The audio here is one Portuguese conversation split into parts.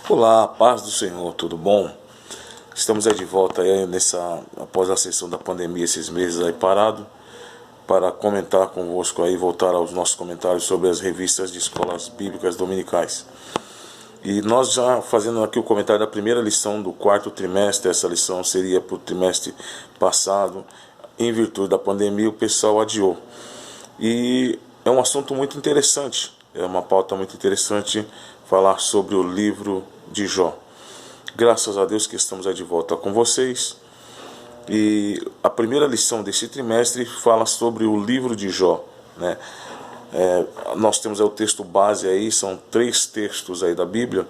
Olá, paz do Senhor, tudo bom? Estamos aí de volta aí após a sessão da pandemia, esses meses aí parado, para comentar convosco aí, voltar aos nossos comentários sobre as revistas de escolas bíblicas dominicais. E nós já fazendo aqui o comentário da primeira lição do quarto trimestre, essa lição seria para o trimestre passado, em virtude da pandemia o pessoal adiou. E é um assunto muito interessante, é uma pauta muito interessante falar sobre o livro de Jó. Graças a Deus que estamos aí de volta com vocês. E a primeira lição desse trimestre fala sobre o livro de Jó, né? Nós temos aí o texto base aí, são 3 textos aí da Bíblia,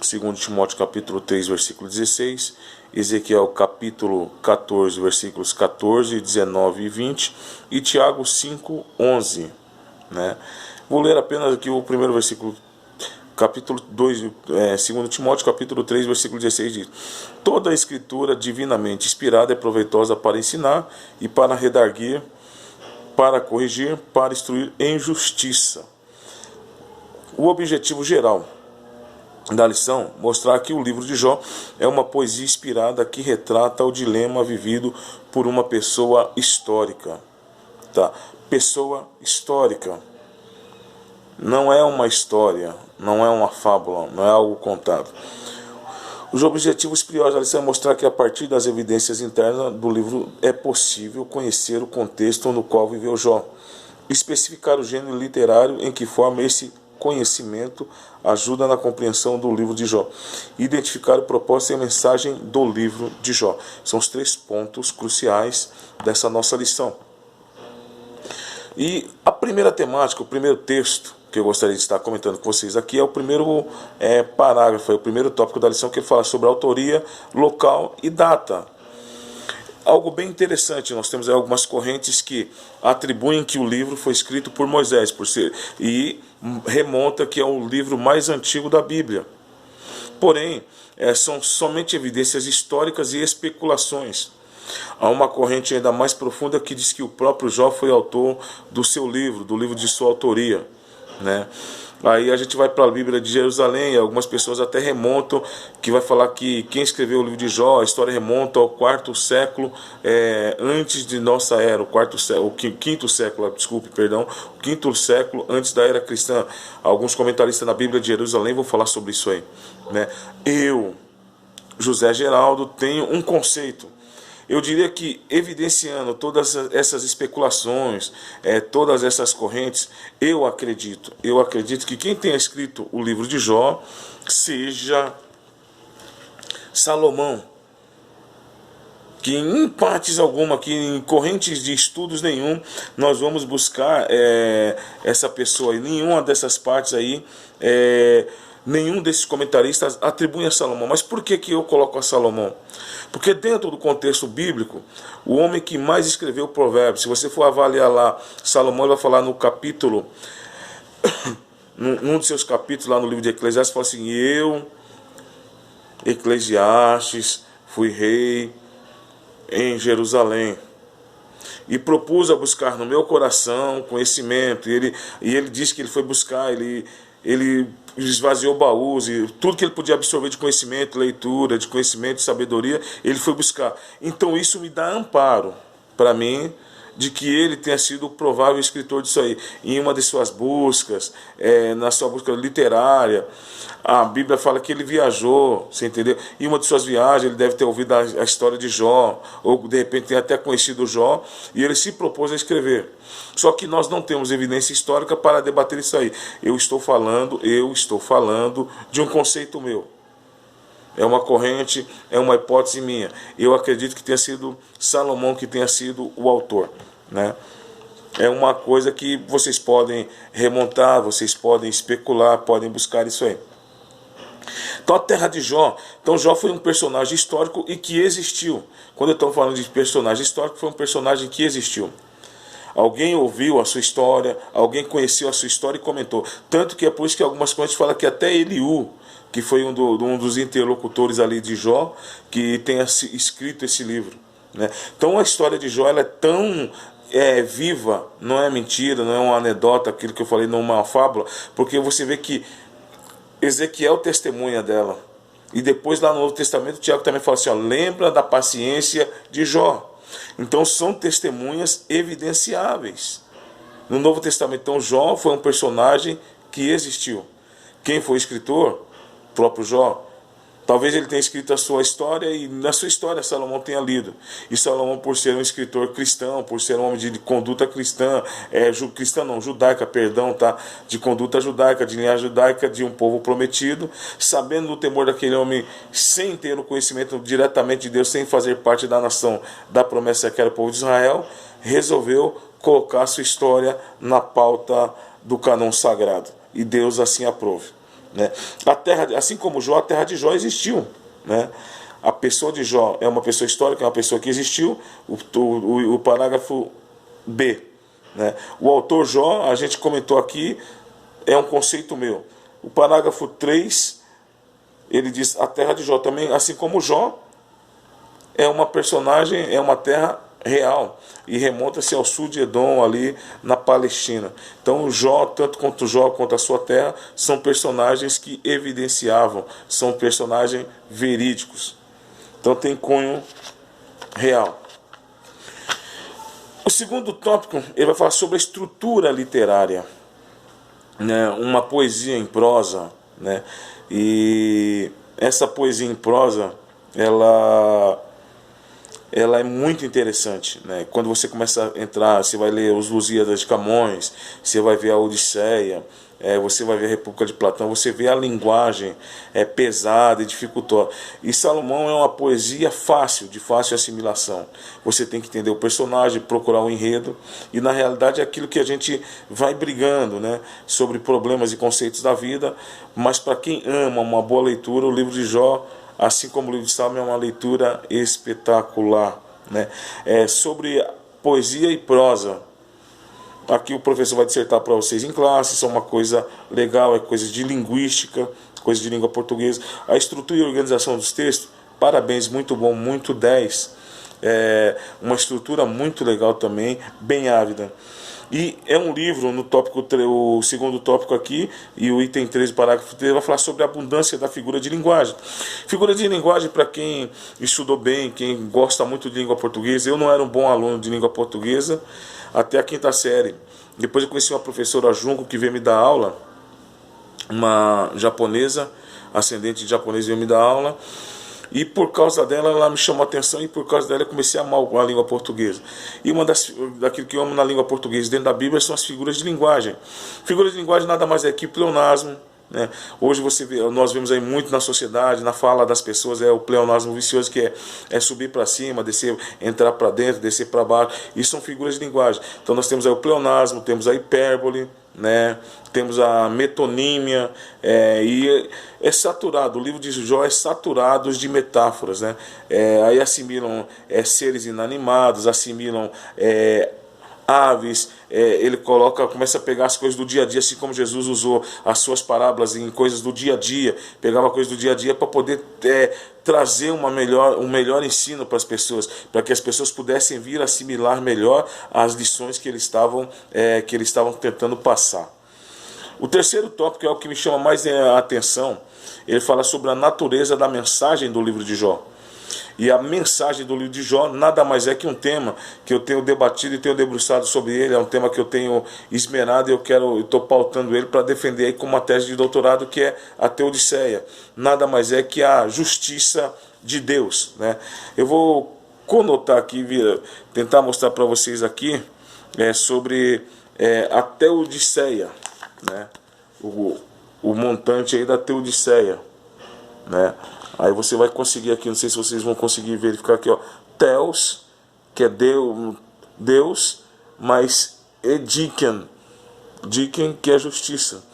2 Timóteo capítulo 3, versículo 16, Ezequiel capítulo 14, versículos 14, 19 e 20, e Tiago 5, 11, né? Vou ler apenas aqui o primeiro versículo, capítulo 2, 2 Timóteo capítulo 3, versículo 16 diz: toda a escritura divinamente inspirada é proveitosa para ensinar e para redarguir, para corrigir, para instruir em justiça. O objetivo geral da lição, mostrar que o livro de Jó é uma poesia inspirada que retrata o dilema vivido por uma pessoa histórica. Tá? Pessoa histórica. Não é uma história, não é uma fábula, não é algo contado. Os objetivos prioritários da lição é mostrar que a partir das evidências internas do livro é possível conhecer o contexto no qual viveu Jó, especificar o gênero literário em que forma esse conhecimento ajuda na compreensão do livro de Jó, identificar o propósito e a mensagem do livro de Jó. São os 3 pontos cruciais dessa nossa lição. E a primeira temática, o primeiro texto que eu gostaria de estar comentando com vocês aqui é o primeiro parágrafo, é o primeiro tópico da lição, que fala sobre autoria, local e data. Algo bem interessante, nós temos aí algumas correntes que atribuem que o livro foi escrito por Moisés, e remonta que é o livro mais antigo da Bíblia. Porém, são somente evidências históricas e especulações. Há uma corrente ainda mais profunda que diz que o próprio Jó foi autor do seu livro, do livro de sua autoria, né? Aí a gente vai para a Bíblia de Jerusalém, algumas pessoas até remontam, que vai falar que quem escreveu o livro de Jó, a história remonta ao 4º século antes de nossa era, o 5º século, desculpe, perdão, o 5º século antes da era cristã. Alguns comentaristas na Bíblia de Jerusalém vão falar sobre isso aí, né? Eu, José Geraldo, tenho um conceito. Eu diria que, evidenciando todas essas especulações, todas essas correntes, eu acredito que quem tenha escrito o livro de Jó seja Salomão, que em partes alguma, que em correntes de estudos nenhum, nós vamos buscar essa pessoa, e nenhuma dessas partes aí, nenhum desses comentaristas atribui a Salomão. Mas por que eu coloco a Salomão? Porque dentro do contexto bíblico, o homem que mais escreveu Provérbios, se você for avaliar lá, Salomão vai falar no capítulo, num dos seus capítulos lá no livro de Eclesiastes, fala assim: eu, Eclesiastes, fui rei em Jerusalém e propus a buscar no meu coração conhecimento. E ele disse que ele foi buscar, ele esvaziou baús e tudo que ele podia absorver de conhecimento, leitura, de conhecimento, de sabedoria, ele foi buscar. Então isso me dá amparo para mim de que ele tenha sido o provável escritor disso aí. Em uma de suas buscas, na sua busca literária, a Bíblia fala que ele viajou, você entendeu? Em uma de suas viagens ele deve ter ouvido a história de Jó, ou de repente tem até conhecido Jó, e ele se propôs a escrever. Só que nós não temos evidência histórica para debater isso aí. Eu estou falando de um conceito meu. É uma corrente, é uma hipótese minha. Eu acredito que tenha sido Salomão que tenha sido o autor, né? É uma coisa que vocês podem remontar, vocês podem especular, podem buscar isso aí. Então a terra de Jó, Jó foi um personagem histórico e que existiu. Quando eu estou falando de personagem histórico, foi um personagem que existiu. Alguém ouviu a sua história, alguém conheceu a sua história e comentou. Tanto que é por isso que algumas coisas falam que até Eliú, que foi um dos interlocutores ali de Jó, que tenha escrito esse livro, né? Então a história de Jó ela é tão viva, não é mentira, não é uma anedota, aquilo que eu falei, não é uma fábula, porque você vê que Ezequiel testemunha dela, E depois lá no Novo Testamento, Tiago também fala assim, ó, lembra da paciência de Jó. Então são testemunhas evidenciáveis. No Novo Testamento, então, Jó foi um personagem que existiu. Quem foi o escritor? O próprio Jó. Talvez ele tenha escrito a sua história e na sua história Salomão tenha lido. E Salomão, por ser um escritor cristão, por ser um homem de conduta cristã, judaica, perdão, tá? De conduta judaica, de linhagem judaica, de um povo prometido, sabendo do temor daquele homem, sem ter o conhecimento diretamente de Deus, sem fazer parte da nação da promessa que era o povo de Israel, resolveu colocar a sua história na pauta do cânon sagrado. E Deus assim aprove. Né? A terra, assim como Jó, a terra de Jó existiu. Né? A pessoa de Jó é uma pessoa histórica, é uma pessoa que existiu. O parágrafo B. Né? O autor Jó, a gente comentou aqui, é um conceito meu. O parágrafo 3, ele diz a terra de Jó também, assim como Jó, é uma personagem, é uma terra real e remonta-se ao sul de Edom, ali na Palestina. Então Jó, tanto quanto Jó quanto a sua terra, são personagens que evidenciavam, são personagens verídicos. Então tem cunho real. O segundo tópico, ele vai falar sobre a estrutura literária, né? Uma poesia em prosa, né? E essa poesia em prosa, ela é muito interessante, né? Quando você começa a entrar, você vai ler os Lusíadas de Camões, você vai ver a Odisseia, você vai ver a República de Platão, você vê a linguagem pesada e dificultosa. E Salomão é uma poesia fácil, de fácil assimilação. Você tem que entender o personagem, procurar o enredo, e na realidade é aquilo que a gente vai brigando, né? Sobre problemas e conceitos da vida, mas para quem ama uma boa leitura, o livro de Jó, assim como o livro de Salmo, é uma leitura espetacular, né? Sobre poesia e prosa. Aqui o professor vai dissertar para vocês em classe, isso é uma coisa legal, é coisa de linguística, coisa de língua portuguesa. A estrutura e organização dos textos, parabéns, muito bom, muito 10. Uma estrutura muito legal também, bem ávida. E é um livro, no tópico, o segundo tópico aqui, e o item 3 do parágrafo 3, vai falar sobre a abundância da figura de linguagem. Figura de linguagem, para quem estudou bem, quem gosta muito de língua portuguesa. Eu não era um bom aluno de língua portuguesa até a 5ª série. Depois eu conheci uma professora Junco que veio me dar aula, uma japonesa, ascendente de japonês, veio me dar aula. E por causa dela, ela me chamou a atenção, e por causa dela eu comecei a amar a língua portuguesa. E daquilo que eu amo na língua portuguesa dentro da Bíblia são as figuras de linguagem. Figuras de linguagem nada mais é que pleonasmo, né? Hoje nós vemos aí muito na sociedade, na fala das pessoas, o pleonasmo vicioso, que é subir para cima, descer, entrar para dentro, descer para baixo. Isso são figuras de linguagem. Então nós temos aí o pleonasmo, temos a hipérbole, né? Temos a metonímia, e é saturado. O livro de Jó é saturado de metáforas, né? Aí assimilam seres inanimados, assimilam aves, ele começa a pegar as coisas do dia a dia, assim como Jesus usou as suas parábolas em coisas do dia a dia, pegava coisas do dia a dia para poder trazer um melhor ensino para as pessoas, para que as pessoas pudessem vir assimilar melhor as lições que eles estavam tentando passar. O terceiro tópico é o que me chama mais a atenção. Ele fala sobre a natureza da mensagem do livro de Jó. E a mensagem do livro de Jó nada mais é que um tema que eu tenho debatido e tenho debruçado sobre ele. É um tema que eu tenho esmerado e eu estou pautando ele para defender aí como uma tese de doutorado, que é a Teodiceia. Nada mais é que a justiça de Deus, né? Eu vou conotar aqui, tentar mostrar para vocês aqui sobre a Teodiceia, né? O montante aí da Teodiceia, né? Aí você vai conseguir aqui, não sei se vocês vão conseguir verificar aqui, ó, Theos, que é Deus, mas Diken, que é justiça.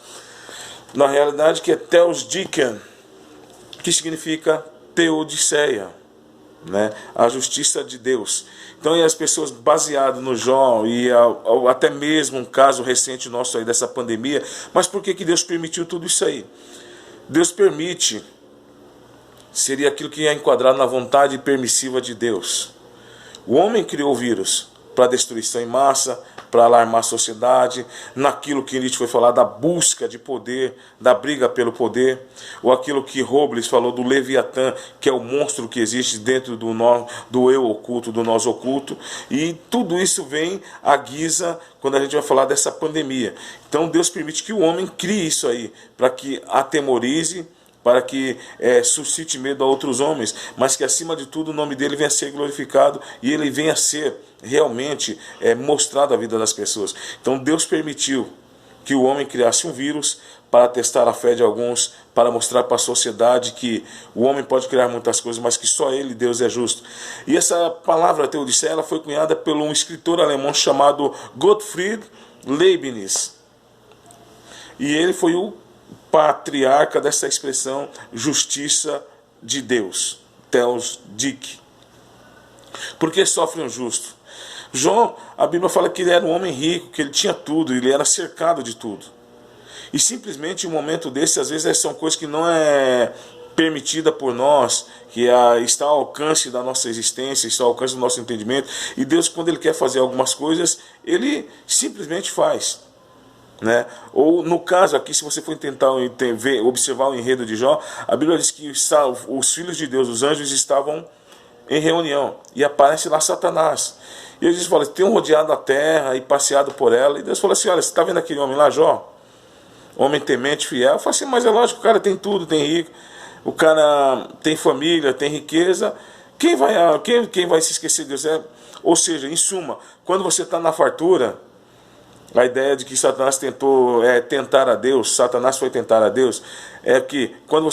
Na realidade, que é Theos Diken, que significa Teodiceia, né? A justiça de Deus. Então, e as pessoas, baseadas no Jó, e até mesmo um caso recente nosso aí dessa pandemia, mas por que Deus permitiu tudo isso aí? Deus permite, seria aquilo que é enquadrado na vontade permissiva de Deus. O homem criou o vírus para destruição em massa, para alarmar a sociedade, naquilo que Nietzsche foi falar da busca de poder, da briga pelo poder, ou aquilo que Robles falou do Leviatã, que é o monstro que existe dentro do eu oculto, do nós oculto, e tudo isso vem à guisa quando a gente vai falar dessa pandemia. Então Deus permite que o homem crie isso aí, para que atemorize, para que suscite medo a outros homens, mas que acima de tudo o nome dele venha a ser glorificado e ele venha a ser realmente mostrado à vida das pessoas. Então Deus permitiu que o homem criasse um vírus para testar a fé de alguns, para mostrar para a sociedade que o homem pode criar muitas coisas, mas que só ele, Deus, é justo. E essa palavra teodiceia, ela foi cunhada por um escritor alemão chamado Gottfried Leibniz. E ele foi o patriarca dessa expressão justiça de Deus, Theos Dic. Por que sofre um justo? Jó, a Bíblia fala que ele era um homem rico, que ele tinha tudo, ele era cercado de tudo. E simplesmente em um momento desse, às vezes são coisas que não é permitida por nós, que está ao alcance da nossa existência, está ao alcance do nosso entendimento. E Deus, quando ele quer fazer algumas coisas, ele simplesmente faz. Né? Ou no caso aqui, se você for tentar observar o enredo de Jó, a Bíblia diz que os filhos de Deus, os anjos, estavam em reunião e aparece lá Satanás. E eles falam: tem rodeado a terra e passeado por ela. E Deus falou assim: olha, você está vendo aquele homem lá, Jó? Homem temente, fiel. Eu falei assim: mas é lógico, o cara tem tudo, tem rico, o cara tem família, tem riqueza. Quem vai se esquecer de Deus? Ou seja, em suma, quando você está na fartura, a ideia de que Satanás tentou tentar a Deus, Satanás foi tentar a Deus, é que quando